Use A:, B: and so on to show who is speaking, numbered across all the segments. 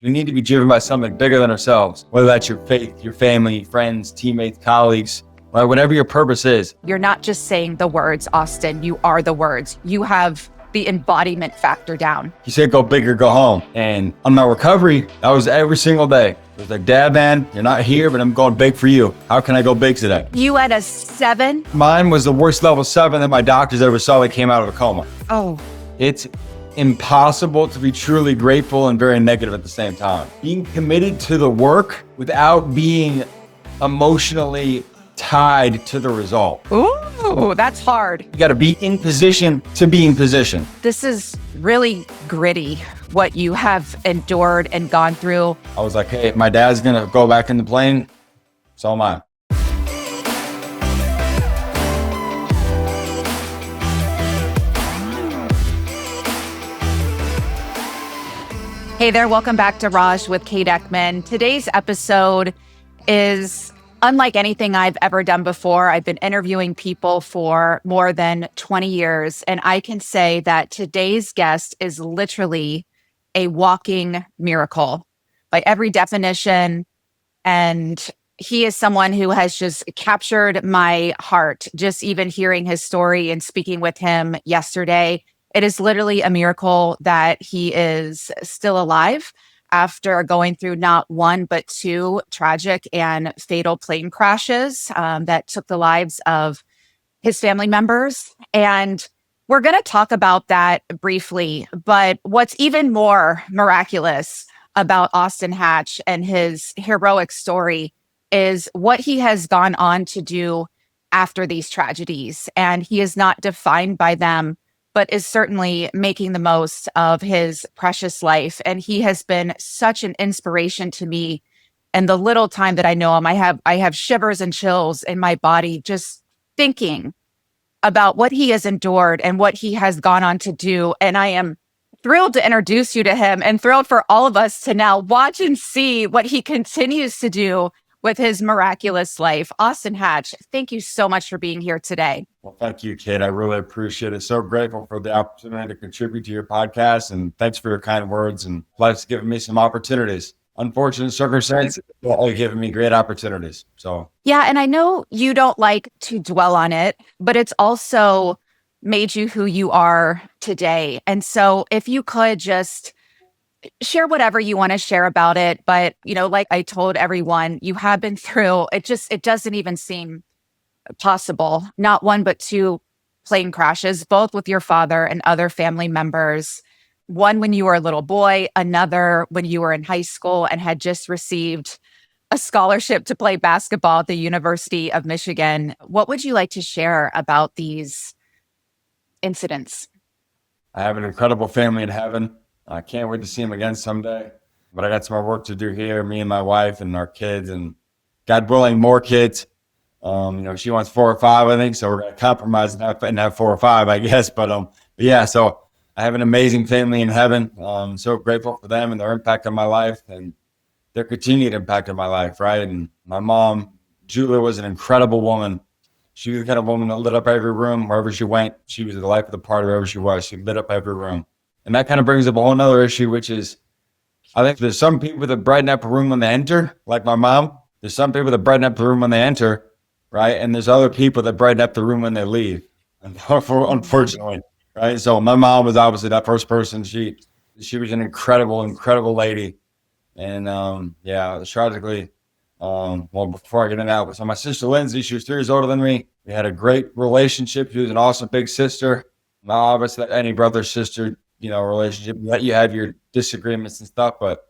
A: We need to be driven by something bigger than ourselves, whether that's your faith, your family, friends, teammates, colleagues, right? Whatever your purpose is.
B: You're not just saying the words, Austin. You are the words. You have the embodiment factor down.
A: You said go big or go home. And on my recovery, that was every single day. It was like, Dad, man, you're not here, but I'm going big for you. How can I go big today?
B: You had a 7?
A: Mine was the worst level 7 that my doctors ever saw that came out of a coma.
B: Oh.
A: It's impossible to be truly grateful and very negative at the same time. Being committed to the work without being emotionally tied to the result.
B: Ooh, that's hard.
A: You got to be in position to be in position.
B: This is really gritty, what you have endured and gone through.
A: I was like, hey, if my dad's going to go back in the plane, so am I.
B: Hey there, welcome back to Raj with Kate Ekman. Today's episode is unlike anything I've ever done before. I've been interviewing people for more than 20 years, and I can say that today's guest is literally a walking miracle by every definition. And he is someone who has just captured my heart, just even hearing his story and speaking with him yesterday. It is literally a miracle that he is still alive after going through not one, but 2 tragic and fatal plane crashes that took the lives of his family members. And we're going to talk about that briefly. But what's even more miraculous about Austin Hatch and his heroic story is what he has gone on to do after these tragedies. And he is not defined by them, but is certainly making the most of his precious life. And he has been such an inspiration to me. And the little time that I know him, I have shivers and chills in my body just thinking about what he has endured and what he has gone on to do. And I am thrilled to introduce you to him and thrilled for all of us to now watch and see what he continues to do with his miraculous life. Austin Hatch, thank you so much for being here today.
A: Well, thank you, Kate. I really appreciate it. So grateful for the opportunity to contribute to your podcast, and thanks for your kind words, and life's given me some opportunities. Unfortunate circumstances, but given me great opportunities. So
B: yeah, and I know you don't like to dwell on it, but it's also made you who you are today. And so if you could just share whatever you want to share about it. But, you know, like I told everyone, you have been through, it doesn't even seem possible. Not one, but 2 plane crashes, both with your father and other family members. One when you were a little boy, another when you were in high school and had just received a scholarship to play basketball at the University of Michigan. What would you like to share about these incidents?
A: I have an incredible family in heaven. I can't wait to see him again someday. But I got some more work to do here, me and my wife and our kids, and God willing, more kids. She wants 4 or 5, I think, so we're going to compromise and have 4 or 5, I guess. But yeah, so I have an amazing family in heaven. So grateful for them and their impact on my life and their continued impact on my life, right? And my mom, Julia, was an incredible woman. She was the kind of woman that lit up every room wherever she went. She was the life of the party wherever she was. She lit up every room. And that kind of brings up a whole nother issue, which is, I think there's some people that brighten up a room when they enter, like my mom. There's some people that brighten up the room when they enter, right? And there's other people that brighten up the room when they leave, unfortunately, right? So my mom was obviously that first person. She was an incredible, incredible lady. And tragically, before I get into that, so my sister Lindsay, she was 3 years older than me. We had a great relationship. She was an awesome big sister. Now, obviously, any brother, sister, relationship, let you have your disagreements and stuff, but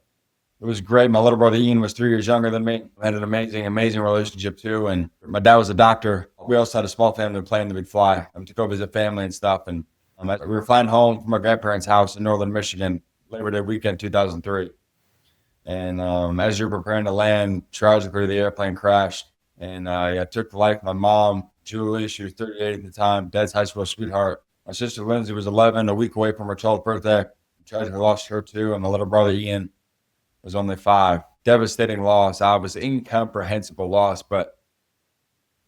A: it was great. My little brother Ian was 3 years younger than me. We had an amazing, amazing relationship too. And my dad was a doctor. We also had a small family playing the big fly. I to go visit family and stuff. And we were flying home from my grandparents' house in northern Michigan, Labor Day weekend, 2003. And as you're preparing to land, tragically, the airplane crashed. And I took the life of my mom, Julie. She was 38 at the time, Dad's high school sweetheart. My sister Lindsay was 11, a week away from her 12th birthday. Tragically lost her too. And my little brother Ian was only 5. Devastating loss, obviously incomprehensible loss. But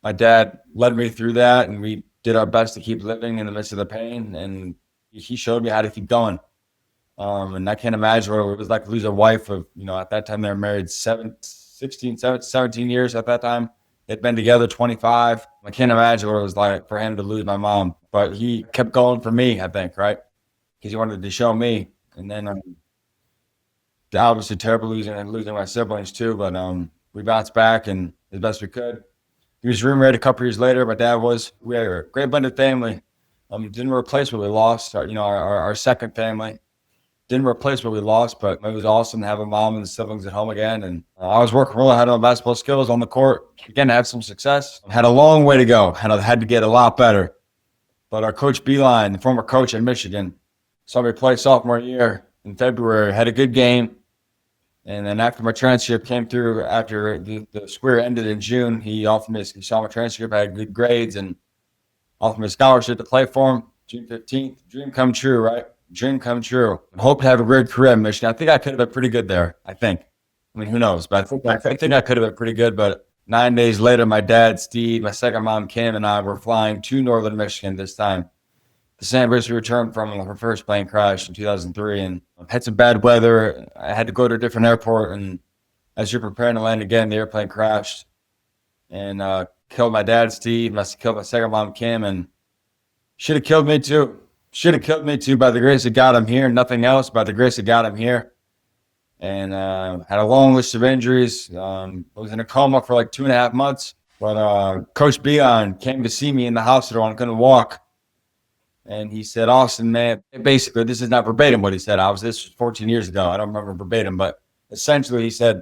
A: my dad led me through that, and we did our best to keep living in the midst of the pain. And he showed me how to keep going. And I can't imagine what it was like to lose a wife of, at that time they were married 17 years at that time. They'd been together 25. I can't imagine what it was like for him to lose my mom, but he kept going for me, I think, right? Because he wanted to show me. And then obviously terrible losing my siblings too, but we bounced back and as best we could. He was remarried a couple years later. My dad was. We had a great blended family. Didn't replace what we lost. Our second family didn't replace what we lost, but it was awesome to have a mom and siblings at home again. And I was working really hard on basketball skills on the court. Again, to have some success. Had a long way to go. Had to get a lot better. But our coach Beeline, the former coach in Michigan, saw me play sophomore year in February. Had a good game. And then after my transcript came through, after the school year ended in June, he saw my transcript, I had good grades, and offered me a scholarship to play for him. June 15th, dream come true, right? Dream come true. I hope to have a great career in Michigan. I think I could have been pretty good there, I think. I mean, who knows? But I think I could have been pretty good. But 9 days later, my dad, Steve, my second mom, Kim, and I were flying to northern Michigan this time. The same place we returned from when our first plane crashed in 2003, and had some bad weather. I had to go to a different airport, and as you're preparing to land again, the airplane crashed and killed my dad, Steve. Killed my second mom, Kim, and should have killed me too. Should have killed me too. By the grace of God, I'm here. Nothing else. By the grace of God, I'm here. And had a long list of injuries. Was in a coma for like 2.5 months. But Coach Beon came to see me in the hospital and I couldn't walk. And he said, Austin, man, basically, this is not verbatim what he said. This was 14 years ago. I don't remember verbatim, but essentially he said,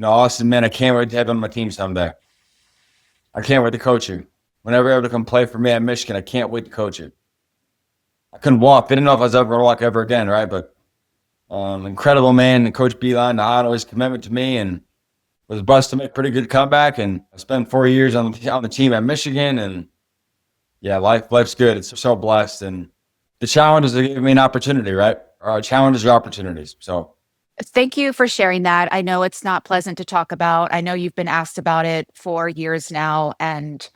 A: Austin, man, I can't wait to have you on my team someday. I can't wait to coach you. Whenever you're able to come play for me at Michigan, I can't wait to coach you. I couldn't walk. Didn't know if I was ever going to walk ever again, right? But incredible man, and Coach Beeline, to honor his commitment to me, and was blessed to make a pretty good comeback. And I spent 4 years on the team at Michigan, and yeah, life's good. It's so blessed. And the challenges are giving me an opportunity, right? Challenges are opportunities. So
B: thank you for sharing that. I know it's not pleasant to talk about. I know you've been asked about it for years now. And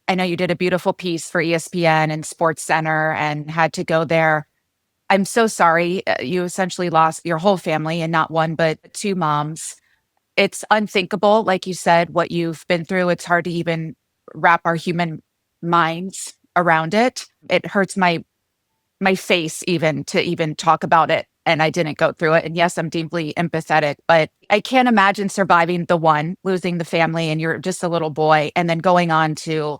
B: I know you did a beautiful piece for ESPN and Sports Center and had to go there. I'm so sorry. You essentially lost your whole family, and not one, but two moms. It's unthinkable. Like you said, what you've been through, it's hard to even wrap our human minds around it. It hurts my face even to even talk about it. And I didn't go through it. And yes, I'm deeply empathetic, but I can't imagine surviving losing the family, and you're just a little boy, and then going on to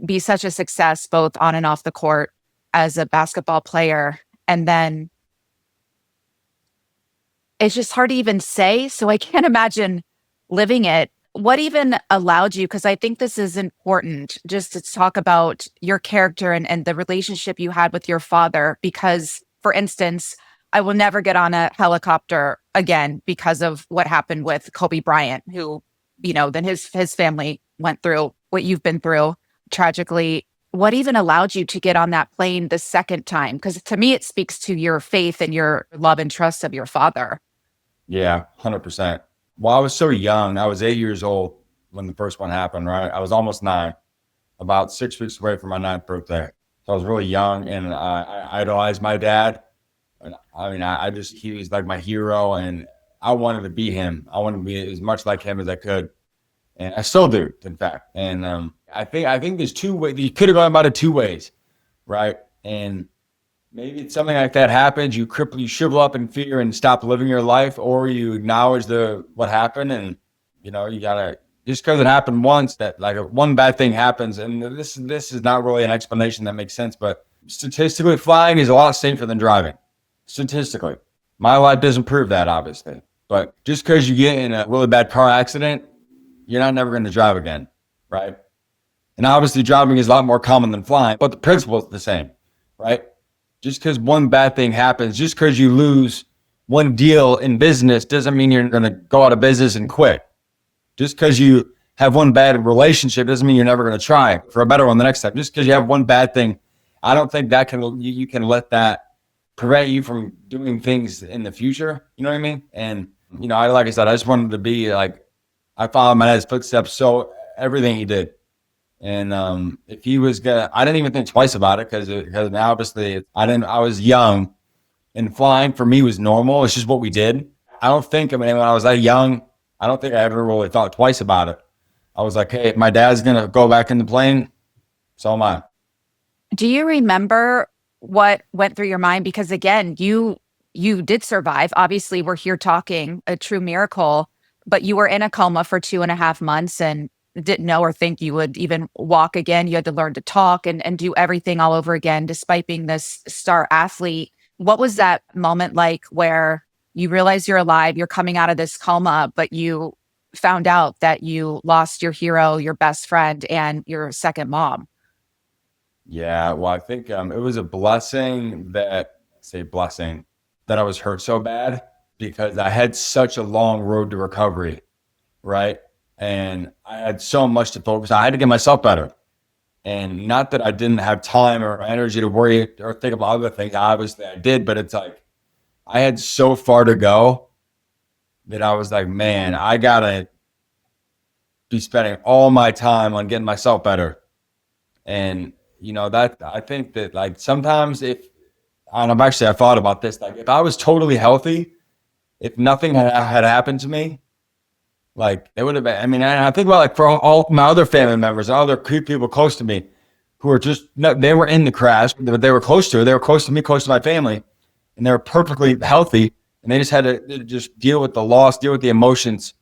B: be such a success both on and off the court as a basketball player. And then it's just hard to even say. So I can't imagine living it. What even allowed you, because I think this is important, just to talk about your character and the relationship you had with your father, because, for instance, I will never get on a helicopter again because of what happened with Kobe Bryant, who, then his family went through what you've been through tragically. What even allowed you to get on that plane the second time? Because to me, it speaks to your faith and your love and trust of your father.
A: Yeah, 100%. Well, I was so young. I was 8 years old when the first one happened, right? I was almost 9, about 6 weeks away from my 9th birthday. So I was really young, and I idolized my dad. And I mean, he was like my hero, and I wanted to be him. I wanted to be as much like him as I could. And I still do, in fact. And I think there's 2 ways. You could have gone about it 2 ways, right? And maybe it's something like that happens. You shrivel up in fear and stop living your life, or you acknowledge what happened, and you gotta, just because it happened once, that like one bad thing happens. And this is not really an explanation that makes sense, but statistically, flying is a lot safer than driving. Statistically, my life doesn't prove that, obviously. But just because you get in a really bad car accident, you're not never going to drive again, right? And obviously, driving is a lot more common than flying, but the principle is the same, right? Just because one bad thing happens, just because you lose one deal in business doesn't mean you're going to go out of business and quit. Just because you have one bad relationship doesn't mean you're never going to try for a better one the next time. Just because you have one bad thing, I don't think that you can let that prevent you from doing things in the future. You know what I mean? And, like I said, I just wanted to be like, I followed my dad's footsteps, so everything he did. And if he was I didn't even think twice about it because obviously I was young, And flying for me was normal. It's just what we did. I mean, when I was that young, I don't think I ever really thought twice about it. I was like, hey, if my dad's going to go back in the plane, so am I.
B: Do you remember what went through your mind? Because again, you did survive. Obviously, we're here talking a true miracle, but you were in a coma for 2.5 months and didn't know or think you would even walk again. You had to learn to talk and do everything all over again, despite being this star athlete. What was that moment like where you realize you're alive, you're coming out of this coma, but you found out that you lost your hero, your best friend, and your second mom?
A: Yeah, well, I think it was a blessing that I was hurt so bad because I had such a long road to recovery, right? And I had so much to focus on. I had to get myself better. And not that I didn't have time or energy to worry or think about other things. Obviously, I did, but it's like I had so far to go that I was like, man, I gotta be spending all my time on getting myself better. And that I think that like sometimes if and I thought about this, like if I was totally healthy, if nothing had happened to me, like it would have been. I mean, I think about like for all my other family members, other people close to me, who were just no, they were in the crash, but they were close to it. They were close to me, close to my family, and they were perfectly healthy, and they just had to just deal with the loss, deal with the emotions,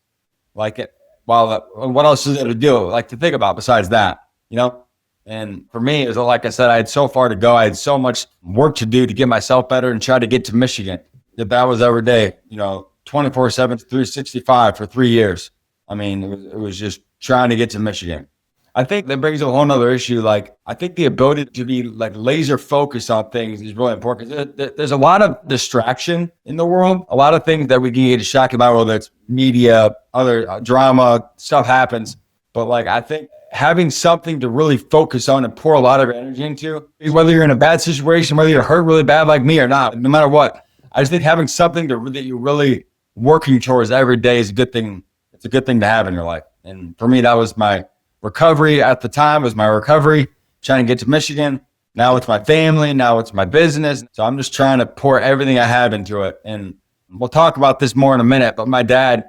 A: like it. While what else is there to do? Like to think about besides that, you know? And for me, it was like I said, I had so far to go. I had so much work to do to get myself better and try to get to Michigan. That was every day, 24/7, 365 for 3 years. I mean, it was just trying to get to Michigan. I think that brings a whole nother issue. Like, I think the ability to be like laser focused on things is really important. 'Cause there's a lot of distraction in the world, a lot of things that we can get distracted by, whether it's media, other drama, stuff happens. But like, I think having something to really focus on and pour a lot of energy into, whether you're in a bad situation, whether you're hurt really bad like me or not, no matter what, I just think having something that you're really working towards every day is a good thing. It's a good thing to have in your life. And for me, that was my recovery at the time, was my recovery, trying to get to Michigan. Now it's my family. Now it's my business. So I'm just trying to pour everything I have into it. And we'll talk about this more in a minute. But my dad,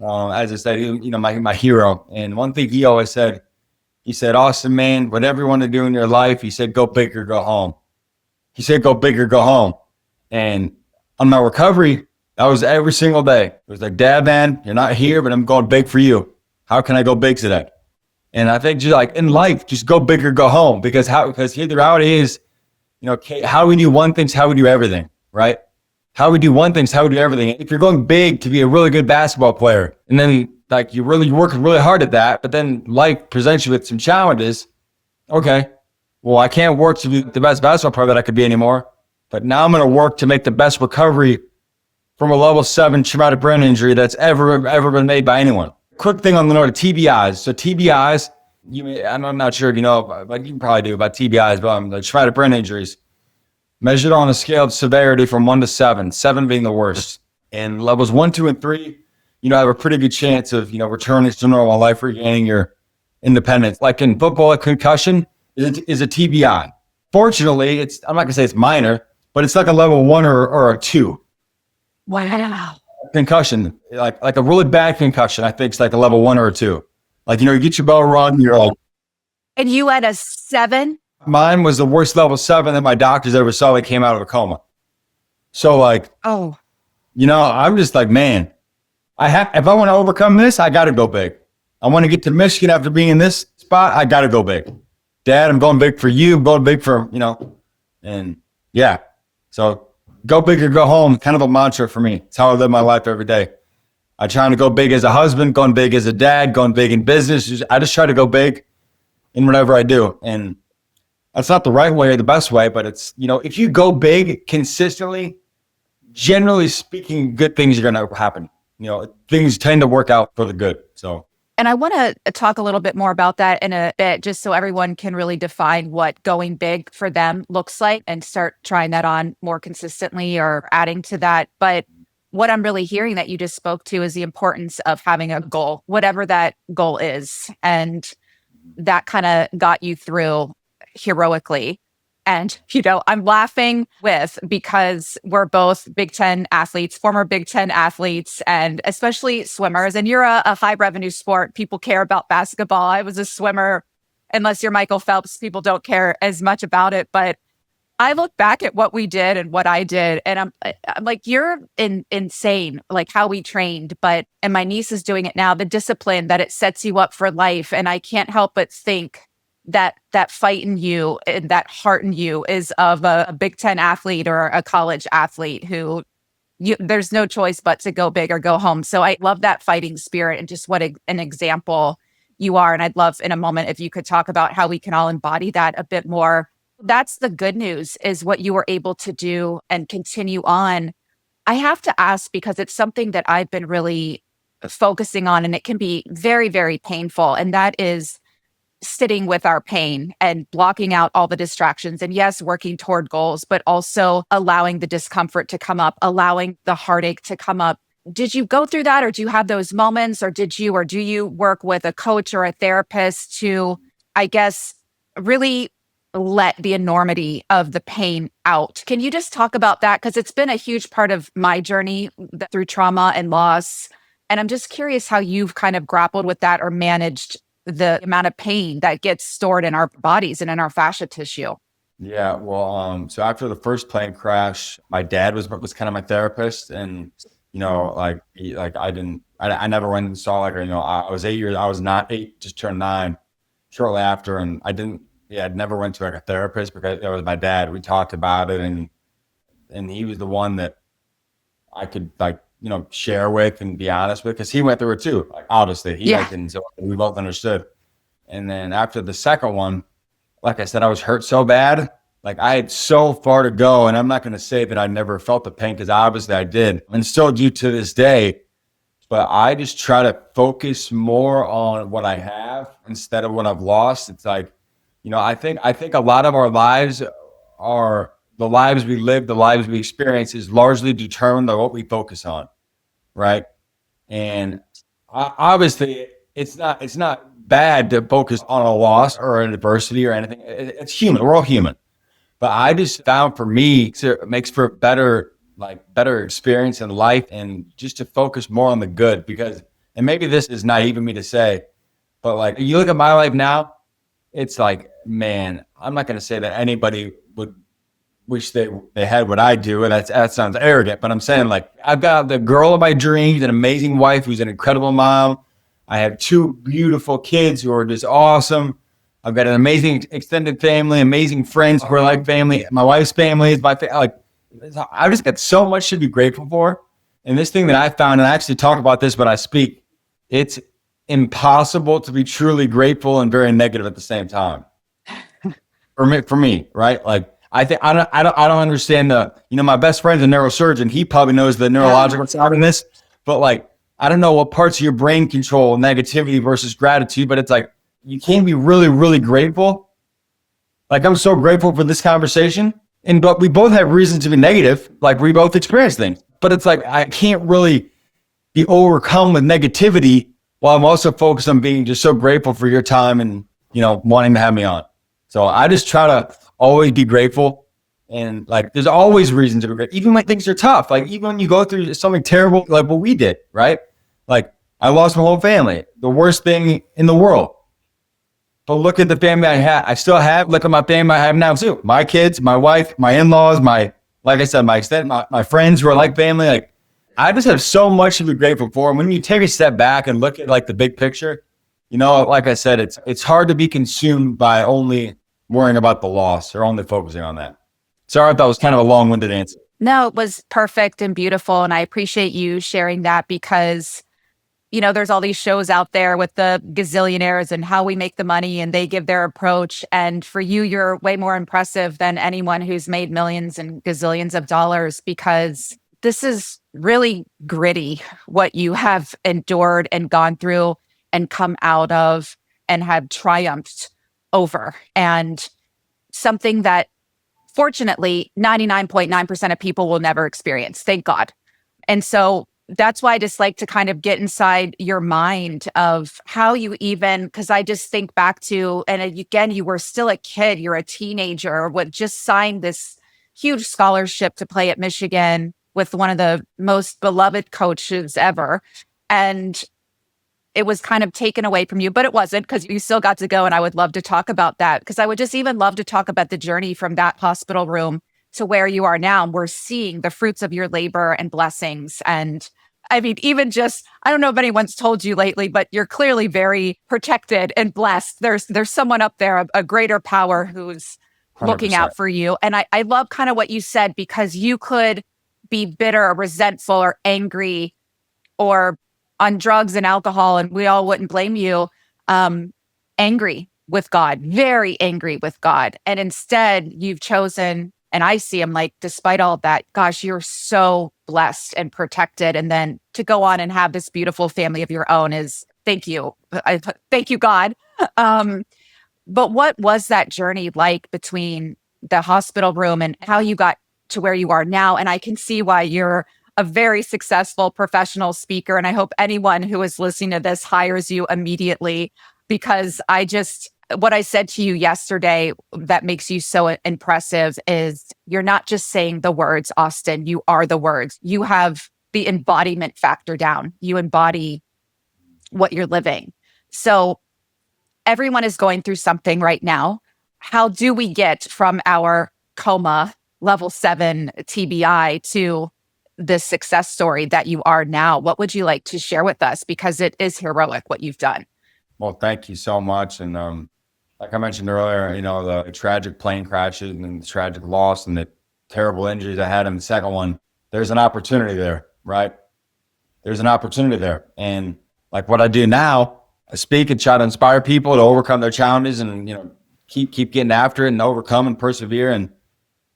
A: as I said, my hero. And one thing he always said, he said, Austin, man, whatever you want to do in your life, he said, go big or go home. He said, go big or go home. And on my recovery, that was every single day. It was like, Dad, man, you're not here, but I'm going big for you. How can I go big today? And I think just like in life, just go big or go home. Because here the reality is, how we do one thing is how we do everything, right? How we do one thing is how we do everything. If you're going big to be a really good basketball player, and then like you're working really hard at that, but then life presents you with some challenges. Okay, well, I can't work to be the best basketball player that I could be anymore. But now I'm going to work to make the best recovery from a level 7 traumatic brain injury that's ever been made by anyone. Quick thing on the note of TBIs. So TBIs, I'm not sure if you know, but you can probably do about TBIs, but the traumatic brain injuries measured on a scale of severity from 1 to 7, 7 being the worst. And levels 1, 2, and 3, have a pretty good chance of, returning to normal life, regaining your independence. Like in football, a concussion is a TBI. Fortunately, I'm not gonna say it's minor, but it's like a level 1 or a 2.
B: Wow.
A: Concussion, like a really bad concussion, I think it's like a level 1 or a 2. Like, you get your bell rung, you're like.
B: And you had a 7?
A: Mine was the worst level 7 that my doctors ever saw that came out of a coma. So like,
B: oh,
A: I'm just like, man, if I want to overcome this, I got to go big. I want to get to Michigan after being in this spot. I got to go big. Dad, I'm going big for you. I'm going big for, and yeah. So go big or go home, kind of a mantra for me. It's how I live my life every day. I try to go big as a husband, going big as a dad, going big in business. I just try to go big in whatever I do. And that's not the right way or the best way, but it's, if you go big consistently, generally speaking, good things are going to happen. Things tend to work out for the good. So.
B: And I want to talk a little bit more about that in a bit, just so everyone can really define what going big for them looks like and start trying that on more consistently or adding to that. But what I'm really hearing that you just spoke to is the importance of having a goal, whatever that goal is. And that kind of got you through heroically. And, I'm laughing because we're both Big Ten athletes, former Big Ten athletes, and especially swimmers. And you're a high revenue sport. People care about basketball. I was a swimmer. Unless you're Michael Phelps, people don't care as much about it. But I look back at what we did and what I did, and I'm like, you're insane, like how we trained. And my niece is doing it now, the discipline that it sets you up for life. And I can't help but think that fight in you and that heart in you is of a Big Ten athlete or a college athlete who there's no choice but to go big or go home. So I love that fighting spirit and just what an example you are. And I'd love in a moment if you could talk about how we can all embody that a bit more. That's the good news, is what you were able to do and continue on. I have to ask because it's something that I've been really focusing on, and it can be very, very painful. And that is sitting with our pain and blocking out all the distractions. And yes, working toward goals, but also allowing the discomfort to come up, allowing the heartache to come up. Did you go through that, or do you have those moments, or do you work with a coach or a therapist to, I guess, really let the enormity of the pain out? Can you just talk about that? Because it's been a huge part of my journey through trauma and loss. And I'm just curious how you've kind of grappled with that or managed the amount of pain that gets stored in our bodies and in our fascia tissue.
A: Yeah, well, so after the first plane crash, my dad was kind of my therapist, and I never went and saw I was 8 years, I was not 8, just turned 9 shortly after, and I'd never went to a therapist because it was my dad. We talked about it, and he was the one that I could share with and be honest with, because he went through it too. Like, obviously, and so we both understood. And then after the second one, like I said, I was hurt so bad. Like, I had so far to go, and I'm not going to say that I never felt the pain, because obviously I did, and still do to this day. But I just try to focus more on what I have instead of what I've lost. It's like, I think a lot of our lives are the lives we live, the lives we experience is largely determined by what we focus on, right? And obviously, it's not bad to focus on a loss or an adversity or anything. It's human. We're all human. But I just found, for me, it makes for better experience in life, and just to focus more on the good. Because, and maybe this is naive of me to say, but you look at my life now, it's like, man, I'm not going to say that anybody would wish they had what I do, and that sounds arrogant, but I'm saying, I've got the girl of my dreams, an amazing wife who's an incredible mom. I have 2 beautiful kids who are just awesome. I've got an amazing extended family, amazing friends who are like family. My wife's family is my family. I've just got so much to be grateful for. And this thing that I found, and I actually talk about this when I speak, it's impossible to be truly grateful and very negative at the same time. For me, right? I think I don't understand my best friend's a neurosurgeon. He probably knows the neurological side of this, but I don't know what parts of your brain control negativity versus gratitude, but it's like, you can't be really, really grateful. I'm so grateful for this conversation, but we both have reasons to be negative. We both experience things, but it's like, I can't really be overcome with negativity while I'm also focused on being just so grateful for your time and, wanting to have me on. So I just try to always be grateful. And there's always reason to be grateful, even when things are tough. Even when you go through something terrible, like what we did, right? I lost my whole family, the worst thing in the world. But look at the family I had. I still have. Look at my family I have now too. My kids, my wife, my in-laws, my friends who are like family. I just have so much to be grateful for. And when you take a step back and look at the big picture, like I said, it's hard to be consumed by only worrying about the loss or only focusing on that. Sorry if that was kind of a long-winded answer.
B: No, it was perfect and beautiful. And I appreciate you sharing that, because there's all these shows out there with the gazillionaires and how we make the money, and they give their approach. And for you, you're way more impressive than anyone who's made millions and gazillions of dollars, because this is really gritty what you have endured and gone through and come out of and have triumphed over. And something that, fortunately, 99.9% of people will never experience. Thank God. And so that's why I just like to kind of get inside your mind of how you even, because I just think back to, and again, you were still a kid, you're a teenager, what just signed this huge scholarship to play at Michigan with one of the most beloved coaches ever. And it was kind of taken away from you, but it wasn't, because you still got to go. And I would love to talk about that, because I would just even love to talk about the journey from that hospital room to where you are now. We're seeing the fruits of your labor and blessings. And I mean, even just, I don't know if anyone's told you lately, but you're clearly very protected and blessed. There's someone up there, a greater power who's looking
A: 100%.
B: out for you. And I love kind of what you said, because you could be bitter or resentful or angry or on drugs and alcohol, and we all wouldn't blame you, angry with God, very angry with God. And instead you've chosen, and I see him like, despite all of that, gosh, you're so blessed and protected. And then to go on and have this beautiful family of your own is, thank you. Thank you, God. But what was that journey like between the hospital room and how you got to where you are now? And I can see why you're a very successful professional speaker. And I hope anyone who is listening to this hires you immediately, because what I said to you yesterday that makes you so impressive is you're not just saying the words, Austin, you are the words. You have the embodiment factor down. You embody what you're living. So everyone is going through something right now. How do we get from our coma level 7 TBI to this success story that you are now? What would you like to share with us? Because it is heroic what you've done.
A: Well, thank you so much. And like I mentioned earlier, the tragic plane crashes and the tragic loss and the terrible injuries I had in the second one, there's an opportunity there, right? There's an opportunity there. And like what I do now, I speak and try to inspire people to overcome their challenges and, keep getting after it and overcome and persevere. And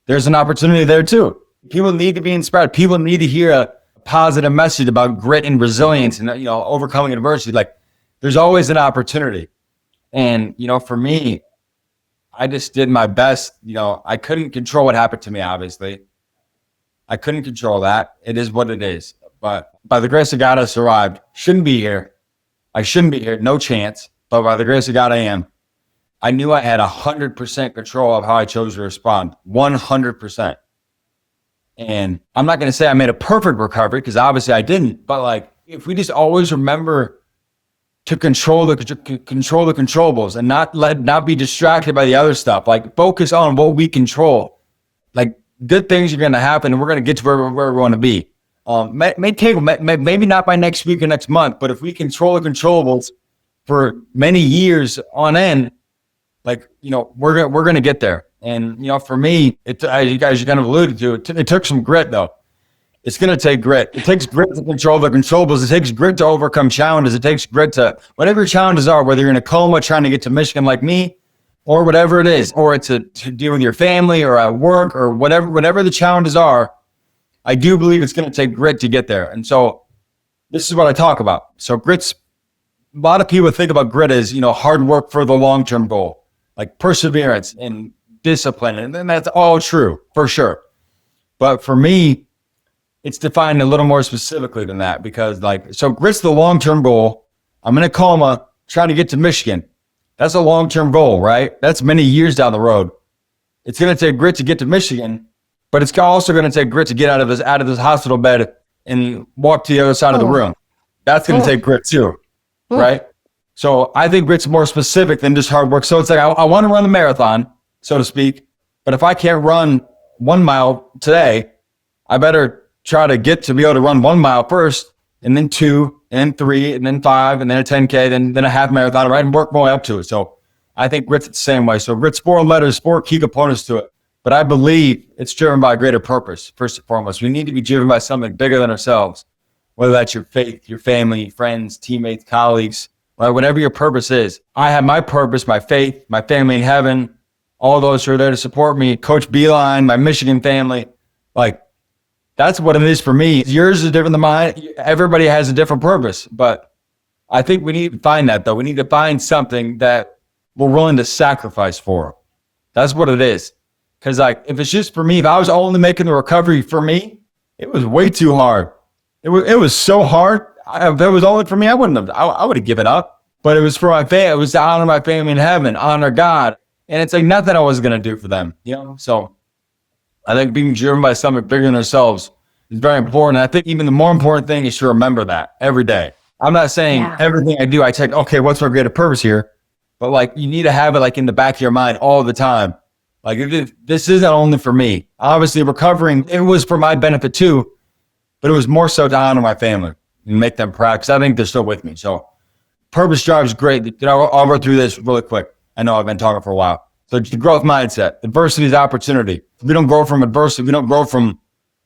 A: there's an opportunity there too. People need to be inspired. People need to hear a positive message about grit and resilience and, overcoming adversity. Like there's always an opportunity. And, for me, I just did my best. I couldn't control what happened to me, obviously. I couldn't control that. It is what it is. But by the grace of God, I survived. Shouldn't be here. I shouldn't be here. No chance. But by the grace of God, I am. I knew I had 100% control of how I chose to respond. 100%. And I'm not going to say I made a perfect recovery, because obviously I didn't. But like, if we just always remember to control the controllables and not be distracted by the other stuff, like focus on what we control, like good things are going to happen and we're going to get to where we want to be. Maybe not by next week or next month, but if we control the controllables for many years on end, like, we're going to get there. And, for me, you guys kind of alluded to it, it took some grit though. It's going to take grit. It takes grit to control the controllables. It takes grit to overcome challenges. It takes grit to whatever your challenges are, whether you're in a coma trying to get to Michigan like me, or whatever it is, or it's to deal with your family or at work or whatever the challenges are. I do believe it's going to take grit to get there. And so this is what I talk about. So a lot of people think about grit as, hard work for the long-term goal, like perseverance and discipline. And that's all true for sure. But for me, it's defined a little more specifically than that, because so grit's the long-term goal. I'm in a coma trying to get to Michigan. That's a long-term goal, right? That's many years down the road. It's going to take grit to get to Michigan, but it's also going to take grit to get out of this hospital bed and walk to the other side of the room. That's going to take grit too, right? So I think grit's more specific than just hard work. So it's like, I want to run the marathon, so to speak, but if I can't run 1 mile today, I better try to get to be able to run 1 mile first, and then 2, and then 3, and then 5, and then a 10K, then a half marathon, right? And work my way up to it. So I think grit's the same way. So grit's 4 letters, 4 key components to it. But I believe it's driven by a greater purpose, first and foremost. We need to be driven by something bigger than ourselves, whether that's your faith, your family, friends, teammates, colleagues, right? Whatever your purpose is. I have my purpose, my faith, my family in heaven, all those who are there to support me, Coach Beeline, my Michigan family. Like, that's what it is for me. Yours is different than mine. Everybody has a different purpose, but I think we need to find that though. We need to find something that we're willing to sacrifice for. That's what it is. Because if it's just for me, if I was only making the recovery for me, it was way too hard. it was so hard. If it was only for me, I wouldn't have. I would have given up. But it was for my family. It was to honor my family in heaven, honor God, and it's like nothing I was gonna do for them. So I think being driven by something bigger than ourselves is very important. I think even the more important thing is to remember that every day. I'm not saying everything I do, I check, okay, what's my greater purpose here? But like, you need to have it like in the back of your mind all the time. Like, this isn't only for me. Obviously, recovering, it was for my benefit too, but it was more so to honor my family and make them proud because I think they're still with me. So purpose drives great. I'll go through this really quick. I know I've been talking for a while. So the growth mindset, adversity is opportunity. If we don't grow from adversity, we don't grow from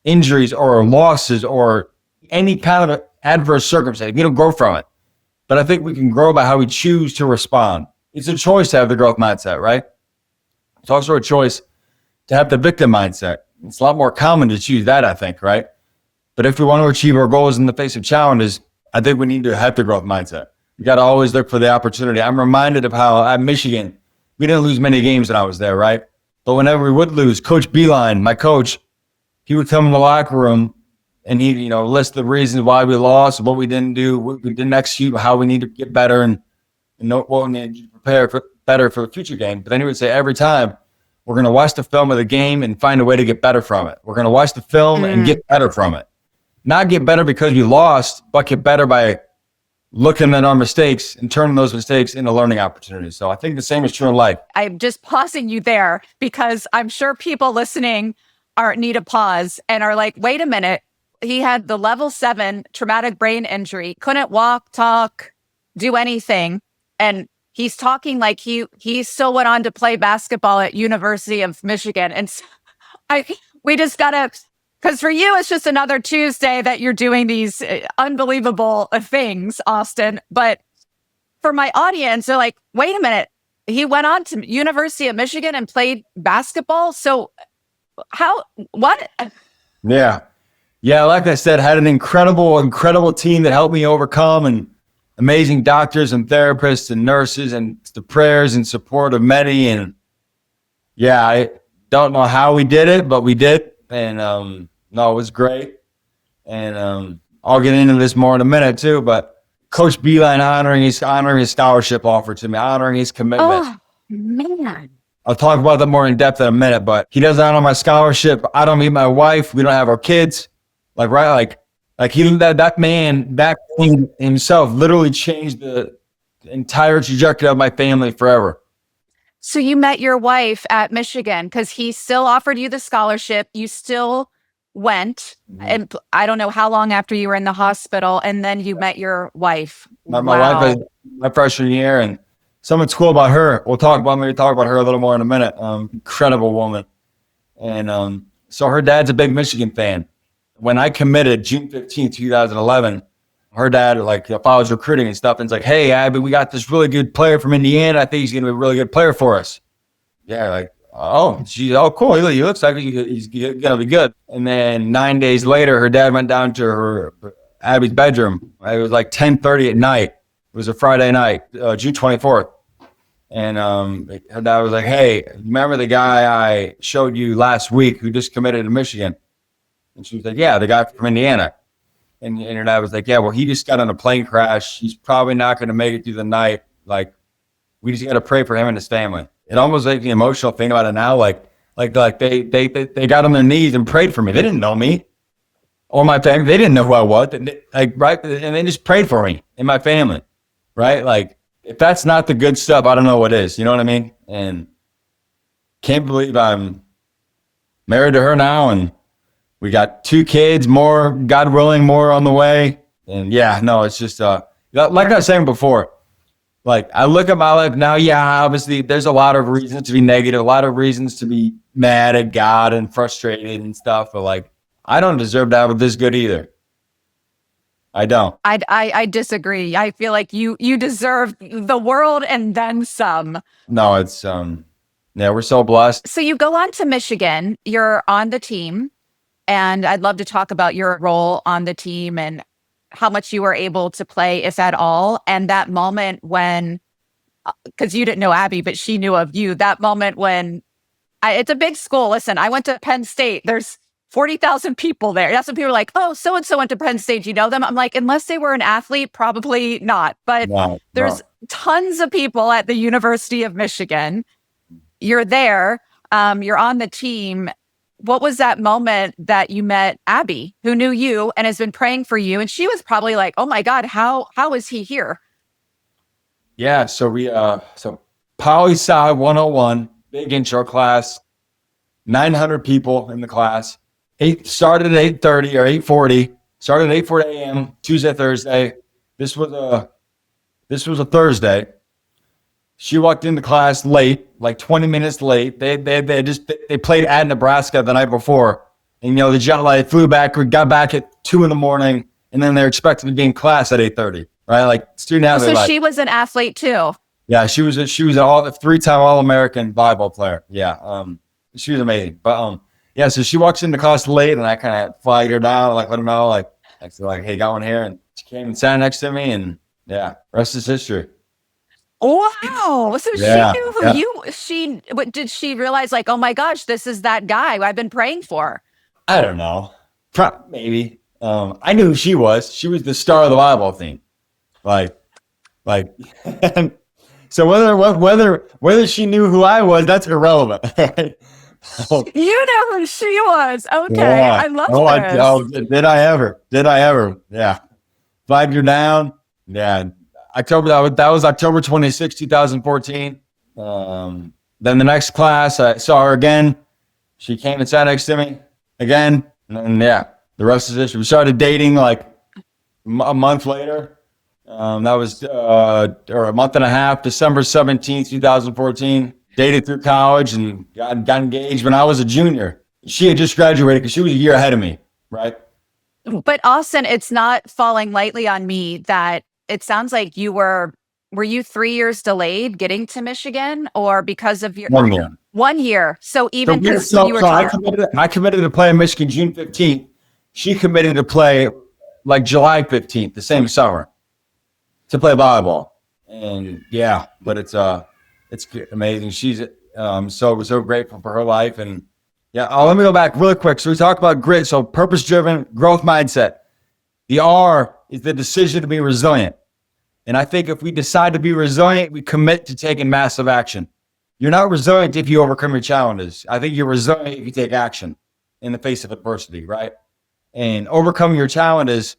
A: injuries or losses or any kind of adverse circumstance. We don't grow from it. But I think we can grow by how we choose to respond. It's a choice to have the growth mindset, right? It's also a choice to have the victim mindset. It's a lot more common to choose that, I think, right? But if we want to achieve our goals in the face of challenges, I think we need to have the growth mindset. You got to always look for the opportunity. I'm reminded of how at Michigan, we didn't lose many games when I was there, right? But whenever we would lose, Coach Beeline, my coach, he would come in the locker room and he, list the reasons why we lost, what we didn't do, what we didn't execute, how we need to get better, and know what we need to prepare better for the future game. But then he would say every time, we're going to watch the film of the game and find a way to get better from it. We're going to watch the film and get better from it. Not get better because you lost, but get better by looking at our mistakes and turning those mistakes into learning opportunities. So I think the same is true in life.
B: I'm just pausing you there because I'm sure people listening need a pause and are like, wait a minute. He had the level 7 traumatic brain injury, couldn't walk, talk, do anything. And he's talking like he still went on to play basketball at University of Michigan. And so we just gotta, because for you, it's just another Tuesday that you're doing these unbelievable things, Austin. But for my audience, they're like, wait a minute. He went on to University of Michigan and played basketball. So what?
A: Yeah, like I said, had an incredible team that helped me overcome, and amazing doctors and therapists and nurses and the prayers and support of many. And yeah, I don't know how we did it, but we did. And no, it was great. And I'll get into this more in a minute too, but Coach Beeline honoring his scholarship offer to me, honoring his commitment.
B: Oh, man.
A: I'll talk about that more in depth in a minute, but he doesn't honor my scholarship. I don't meet my wife. We don't have our kids. Like that man himself literally changed the entire trajectory of my family forever.
B: So you met your wife at Michigan because he still offered you the scholarship. You still went, and I don't know how long after you were in the hospital, and then you met your wife.
A: My wife was my freshman year, and something's cool about her. Maybe talk about her a little more in a minute. Incredible woman. And so her dad's a big Michigan fan. When I committed June 15th, 2011, her dad follows recruiting and stuff. And it's like, hey, Abby, we got this really good player from Indiana. I think he's going to be a really good player for us. Yeah, cool. He looks like he's going to be good. And then 9 days later, her dad went down to Abby's bedroom. It was like 10:30 at night. It was a Friday night, June 24th. And her dad was like, hey, remember the guy I showed you last week who just committed to Michigan? And she was like, yeah, the guy from Indiana. And her dad was like, yeah, well, he just got on a plane crash. He's probably not going to make it through the night. Like, we just got to pray for him and his family. It almost like the emotional thing about it now. Like they got on their knees and prayed for me. They didn't know me or my family. They didn't know who I was. Right. And they just prayed for me and my family. Right. Like, if that's not the good stuff, I don't know what is. You know what I mean? And can't believe I'm married to her now, and we got 2 kids, more, God willing, more on the way. And yeah, no, it's just, like I was saying before, like I look at my life now, yeah, obviously there's a lot of reasons to be negative, a lot of reasons to be mad at God and frustrated and stuff. But like, I don't deserve to have it this good either. I don't.
B: I disagree. I feel like you deserve the world and then some.
A: No, it's, yeah, we're so blessed.
B: So you go on to Michigan, you're on the team. And I'd love to talk about your role on the team and how much you were able to play, if at all. And that moment when, because you didn't know Abby, but she knew of you, that moment when it's a big school. Listen, I went to Penn State. There's 40,000 people there. That's when people are like, oh, so-and-so went to Penn State. Do you know them? I'm like, unless they were an athlete, probably not. But
A: No,
B: there's
A: no.
B: tons of people at the University of Michigan. You're there. You're on the team. What was that moment that you met Abby, who knew you and has been praying for you? And she was probably like, oh my God, how is he here?
A: Yeah, so Poli Sci 101, big intro class, 900 people in the class. Started at 8:30 or 8:40. Started at 8:40 a.m. Tuesday, Thursday. This was a Thursday. She walked into class late, like 20 minutes late. They played at Nebraska the night before, and the jet lag flew back. We got back at 2 a.m, and then they're expected to be in class at 8:30. Right, like student athlete.
B: So she was an athlete too.
A: Yeah, she was a 3-time All-American volleyball player. Yeah, she was amazing. But yeah, so she walks into class late, and I kind of flagged her down, like let her know, like hey, got one here, and she came and sat next to me, and yeah, rest is history.
B: Wow. So
A: Yeah,
B: she knew who did she realize like, oh my gosh, this is that guy I've been praying for?
A: I don't know, maybe. I knew who she was. She was the star of the volleyball team. Like, so whether she knew who I was, that's irrelevant. Right?
B: You know who she was. Okay.
A: Yeah.
B: I love this.
A: Did I ever? Yeah. Flagged her down. Yeah. That was October 26, 2014. Then the next class, I saw her again. She came and sat next to me again. And yeah, the rest is history. We started dating like a month later. That was, or a month and a half, December 17th, 2014. Dated through college and got engaged when I was a junior. She had just graduated because she was a year ahead of me, right?
B: But Austin, it's not falling lightly on me that it sounds like were you 3 years delayed getting to Michigan, or because of your
A: 1 year?
B: 1 year. So even because
A: So
B: you were
A: I committed to play in Michigan June 15th. She committed to play like July 15th, the same summer, to play volleyball. And yeah, but it's amazing. She's so grateful for her life. And yeah, let me go back really quick. So we talked about grit. So purpose-driven growth mindset. The R is the decision to be resilient. And I think if we decide to be resilient, we commit to taking massive action. You're not resilient if you overcome your challenges. I think you're resilient if you take action in the face of adversity, right? And overcoming your challenges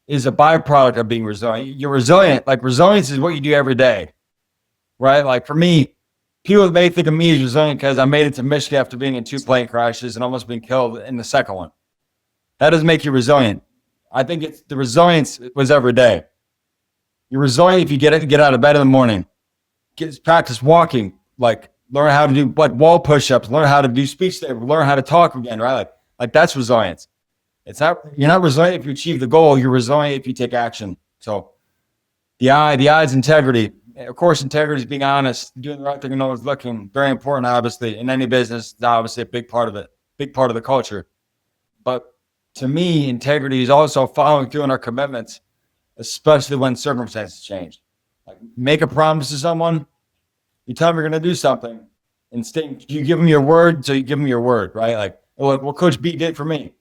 A: is a byproduct of being resilient. You're resilient. Like resilience is what you do every day, right? Like for me, people may think of me as resilient because I made it to Michigan after being in 2 plane crashes and almost being killed in the second one. That doesn't make you resilient. I think it's the resilience was every day. You're resilient if you get out of bed in the morning, practice walking, like learn how to do like wall push-ups, learn how to do speech therapy, learn how to talk again, right? Like that's resilience. You're not resilient if you achieve the goal. You're resilient if you take action. So the I is integrity. Of course, integrity is being honest, doing the right thing and always looking. Very important, obviously, in any business. It's obviously a big part of it, big part of the culture. But to me, integrity is also following through on our commitments, especially when circumstances change. Like make a promise to someone, you tell them you're going to do something, and you give them your word, so you give them your word, right? Like what Coach B did for me.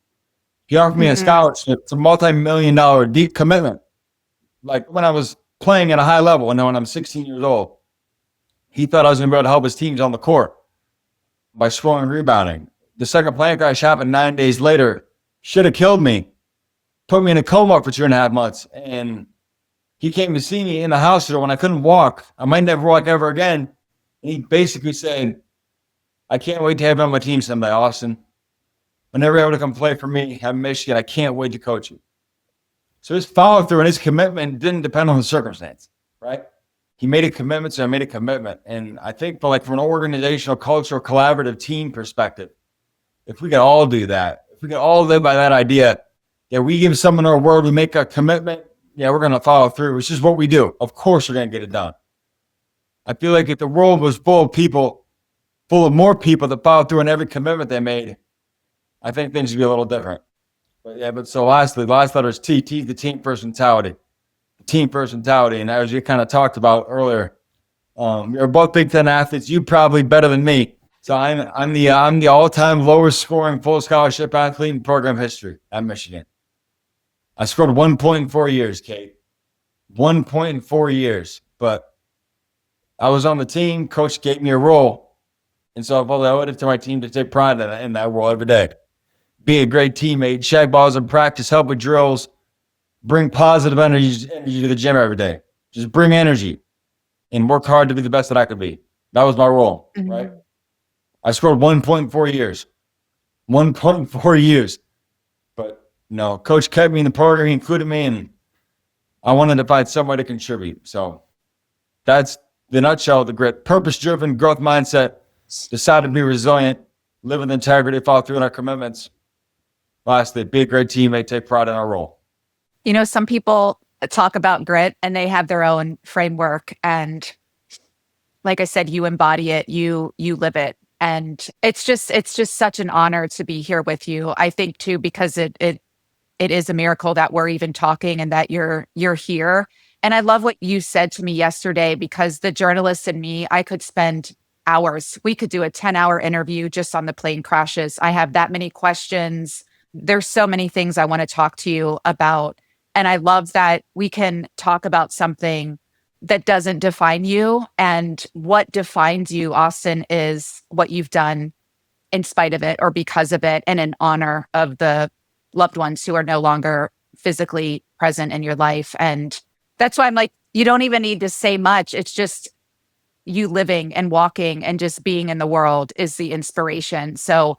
A: He offered me a scholarship. It's a multi-million-dollar deep commitment. Like when I was playing at a high level, and then when I'm 16 years old, he thought I was going to be able to help his teams on the court by scoring and rebounding. The second plane crash happened 9 days later. Should have killed me. Put me in a coma for 2.5 months. And he came to see me in the hospital when I couldn't walk. I might never walk ever again. And he basically said, I can't wait to have you on my team someday, Austin. Whenever you're able to come play for me at Michigan, I can't wait to coach you. So his follow through and his commitment didn't depend on the circumstance, right? He made a commitment, so I made a commitment. And I think from an organizational, cultural, collaborative team perspective, if we could all do that, if we could all live by that idea, yeah, we give someone our word, we make a commitment, yeah, we're going to follow through. It's just what we do. Of course, we're going to get it done. I feel like if the world was full of more people that followed through on every commitment they made, I think things would be a little different. But so lastly, the last letter is T. T is the team first mentality. Team first mentality. And as you kind of talked about earlier, you're both Big Ten athletes. You probably better than me. So I'm the all-time lowest scoring full scholarship athlete in program history at Michigan. I scored 1 point in 4 years, Kate. 1 point in 4 years. But I was on the team. Coach gave me a role. And so I owed it to my team to take pride in that role every day. Be a great teammate, shag balls in practice, help with drills, bring positive energy to the gym every day. Just bring energy and work hard to be the best that I could be. That was my role, right? I scored 1 point in 4 years. 1 point in 4 years. But no, coach kept me in the program. He included me, and I wanted to find some way to contribute. So that's the nutshell of the grit. Purpose-driven growth mindset. Decided to be resilient. Live with integrity. Follow through on our commitments. Lastly, be a great teammate. Take pride in our role.
B: You know, some people talk about grit and they have their own framework. And like I said, you embody it, you live it. And it's just such an honor to be here with you. I think too, because it is a miracle that we're even talking and that you're here. And I love what you said to me yesterday, because the journalist in me, I could spend hours. We could do a 10-hour interview just on the plane crashes. I have that many questions. There's so many things I want to talk to you about. And I love that we can talk about something that doesn't define you. And what defines you, Austin, is what you've done in spite of it or because of it, and in honor of the loved ones who are no longer physically present in your life. And that's why I'm like, you don't even need to say much. It's just you living and walking and just being in the world is the inspiration. So